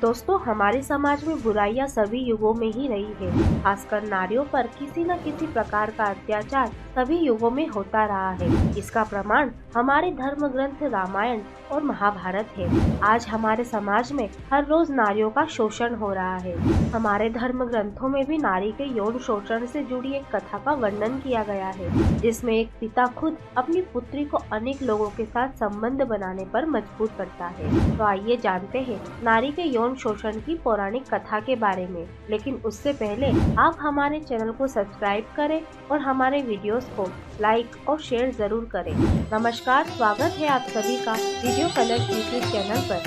दोस्तों, हमारे समाज में बुराइयां सभी युगों में ही रही है। खासकर नारियों पर किसी न किसी प्रकार का अत्याचार सभी युगों में होता रहा है। इसका प्रमाण हमारे धर्म ग्रंथ रामायण और महाभारत है। आज हमारे समाज में हर रोज नारियों का शोषण हो रहा है। हमारे धर्म ग्रंथों में भी नारी के यौन शोषण से जुड़ी एक कथा का वर्णन किया गया है, जिसमें एक पिता खुद अपनी पुत्री को अनेक लोगों के साथ संबंध बनाने पर मजबूर करता है। तो आइए जानते हैं नारी के यौन शोषण की पौराणिक कथा के बारे में। लेकिन उससे पहले आप हमारे चैनल को सब्सक्राइब करें और हमारे वीडियोस को लाइक और शेयर जरूर करें। नमस्कार, स्वागत है आप सभी का वीडियो कलर्स यूट्यूब चैनल पर।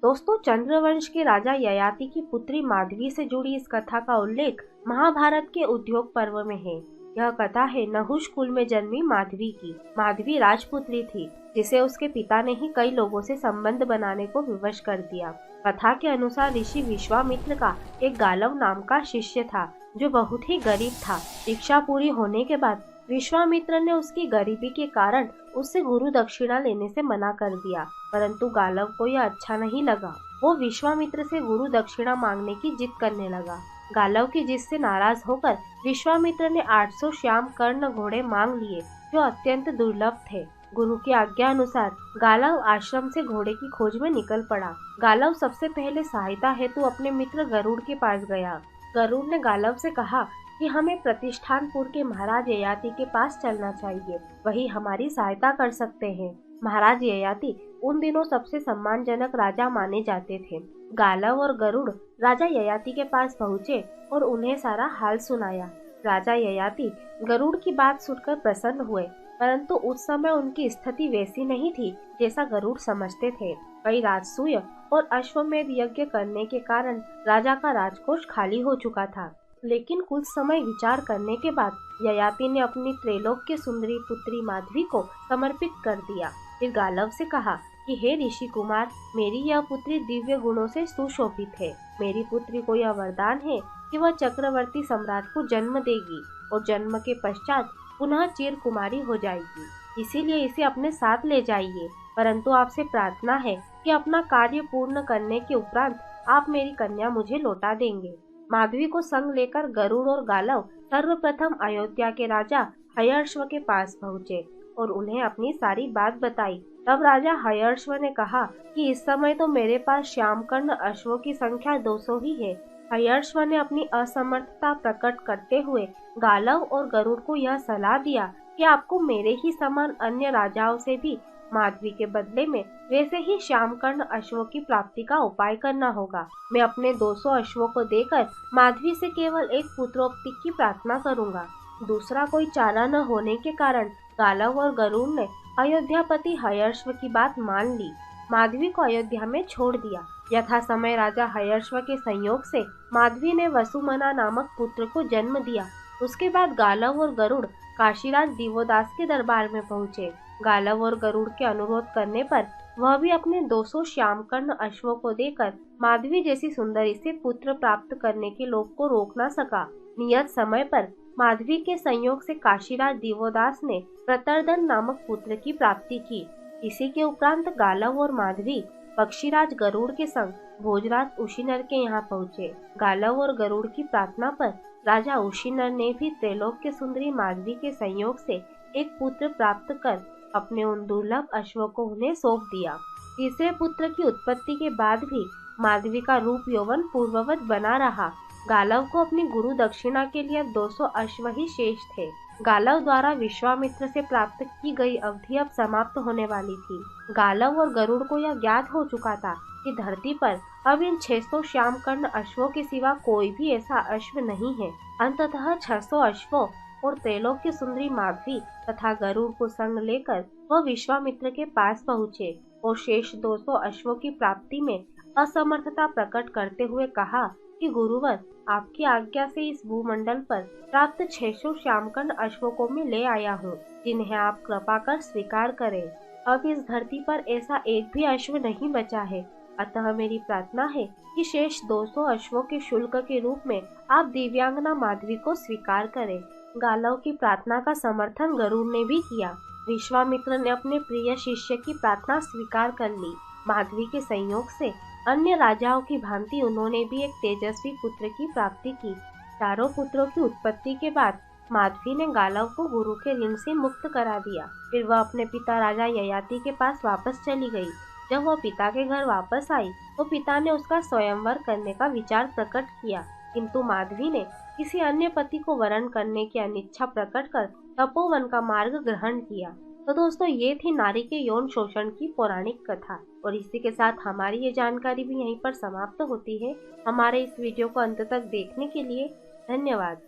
दोस्तों, चंद्रवंश के राजा ययाति की पुत्री माधवी से जुड़ी इस कथा का उल्लेख महाभारत के उद्योग पर्व में है। यह कथा है नहुष कुल में जन्मी माधवी की। माधवी राजपुत्री थी, जिसे उसके पिता ने ही कई लोगों से संबंध बनाने को विवश कर दिया। कथा के अनुसार ऋषि विश्वामित्र का एक गालव नाम का शिष्य था, जो बहुत ही गरीब था। शिक्षा पूरी होने के बाद विश्वामित्र ने उसकी गरीबी के कारण उससे गुरु दक्षिणा लेने से मना कर दिया, परंतु गालव को यह अच्छा नहीं लगा। वो विश्वामित्र से गुरु दक्षिणा मांगने की जिद करने लगा। गालव की जिद से नाराज होकर विश्वामित्र ने 800 श्याम कर्ण घोड़े मांग लिए, जो अत्यंत दुर्लभ थे। गुरु की आज्ञा अनुसार गालव आश्रम से घोड़े की खोज में निकल पड़ा। गालव सबसे पहले सहायता हेतु अपने मित्र गरुड़ के पास गया। गरुड़ ने गालव से कहा कि हमें प्रतिष्ठानपुर के महाराज ययाति के पास चलना चाहिए, वही हमारी सहायता कर सकते हैं। महाराज ययाति उन दिनों सबसे सम्मानजनक राजा माने जाते थे। गालव और गरुड़ राजा ययाति के पास पहुँचे और उन्हें सारा हाल सुनाया। राजा ययाति गरुड़ की बात सुनकर प्रसन्न हुए, परंतु उस समय उनकी स्थिति वैसी नहीं थी जैसा गरुड़ समझते थे। कई राजसूय और अश्वमेध यज्ञ करने के कारण राजा का राजकोष खाली हो चुका था। लेकिन कुछ समय विचार करने के बाद ययाति ने अपनी त्रैलोक की सुंदरी पुत्री माधवी को समर्पित कर दिया। फिर गालव से कहा कि हे ऋषि कुमार, मेरी यह पुत्री दिव्य गुणों से सुशोभित है। मेरी पुत्री को यह वरदान है कि वह चक्रवर्ती सम्राट को जन्म देगी और जन्म के पश्चात पुनः चिर कुमारी हो जाएगी। इसीलिए इसे अपने साथ ले जाइए, परंतु आपसे प्रार्थना है कि अपना कार्य पूर्ण करने के उपरांत आप मेरी कन्या मुझे लौटा देंगे। माधवी को संग लेकर गरुड़ और गालव सर्वप्रथम अयोध्या के राजा हयर्श्व के पास पहुँचे और उन्हें अपनी सारी बात बताई। तब राजा हयर्श्व ने कहा कि इस समय तो मेरे पास श्यामकर्ण अश्वों की संख्या 200 ही है। हयर्श्व ने अपनी असमर्थता प्रकट करते हुए गालव और गरुड़ को यह सलाह दिया कि आपको मेरे ही समान अन्य राजाओं से भी माधवी के बदले में वैसे ही श्यामकर्ण अश्वों की प्राप्ति का उपाय करना होगा। मैं अपने 200 अश्वों को देकर माधवी से केवल एक पुत्रोक्ति की प्रार्थना करूंगा। दूसरा कोई चारा न होने के कारण गालव और गरुड़ ने अयोध्यापति हयर्श्व की बात मान ली। माधवी को अयोध्या में छोड़ दिया। यथा समय राजा हयर्श्व के संयोग से माधवी ने वसुमना नामक पुत्र को जन्म दिया। उसके बाद गालव और गरुड़ काशीराज दिवोदास के दरबार में पहुँचे। गालव और गरुड़ के अनुरोध करने पर वह भी अपने 200 श्यामकर्ण अश्वों को देकर माधवी जैसी सुंदरी से पुत्र प्राप्त करने के लोभ को रोक न सका। नियत समय पर माधवी के संयोग से काशीराज दिवोदास ने प्रतरदन नामक पुत्र की प्राप्ति की। इसी के उपरांत गालव और माधवी पक्षीराज गरुड़ के संग भोजराज उशीनर के यहाँ पहुँचे। गालव और गरुड़ की प्रार्थना पर राजा उशीनर ने भी त्रैलोक के सुंदरी माधवी के संयोग से एक पुत्र प्राप्त कर अपने उन दुर्लभ अश्वों को उन्हें सौंप दिया। तीसरे पुत्र की उत्पत्ति के बाद भी माधवी का रूप यौवन पूर्ववत बना रहा। गालव को अपनी गुरु दक्षिणा के लिए 200 अश्व ही शेष थे। गालव द्वारा विश्वामित्र से प्राप्त की गई अवधि अब समाप्त होने वाली थी। गालव और गरुड़ को यह ज्ञात हो चुका था कि धरती पर अब इन 600 श्यामकर्ण अश्वों के सिवा कोई भी ऐसा अश्व नहीं है। अंततः 600 अश्वों और त्रैलोक की सुंदरी माधवी तथा गरुड़ को संग लेकर वह विश्वामित्र के पास पहुँचे और शेष 200 अश्वों की प्राप्ति में असमर्थता प्रकट करते हुए कहा कि गुरुवर, आपकी आज्ञा से इस भूमंडल पर प्राप्त 600 श्यामकर्ण अश्वों को मैं ले आया हूँ, जिन्हें आप कृपा कर स्वीकार करें। अब इस धरती पर ऐसा एक भी अश्व नहीं बचा है, अतः मेरी प्रार्थना है कि शेष 200 अश्वों के शुल्क के रूप में आप दिव्यांगना माधवी को स्वीकार करें। गालव की प्रार्थना का समर्थन गरुड़ ने भी किया। विश्वामित्र ने अपने प्रिय शिष्य की प्रार्थना स्वीकार कर ली। माधवी के संयोग से अन्य राजाओं की भांति उन्होंने भी एक तेजस्वी पुत्र की प्राप्ति की। चारों पुत्रों की उत्पत्ति के बाद माधवी ने गालव को गुरु के ऋण से मुक्त करा दिया। फिर वह अपने पिता राजा ययाति के पास वापस चली गई। जब वह पिता के घर वापस आई तो पिता ने उसका स्वयंवर करने का विचार प्रकट किया, किंतु माधवी ने किसी अन्य पति को वरण करने की अनिच्छा प्रकट कर तपोवन का मार्ग ग्रहण किया। तो दोस्तों, ये थी नारी के यौन शोषण की पौराणिक कथा, और इसी के साथ हमारी ये जानकारी भी यहीं पर समाप्त होती है। हमारे इस वीडियो को अंत तक देखने के लिए धन्यवाद।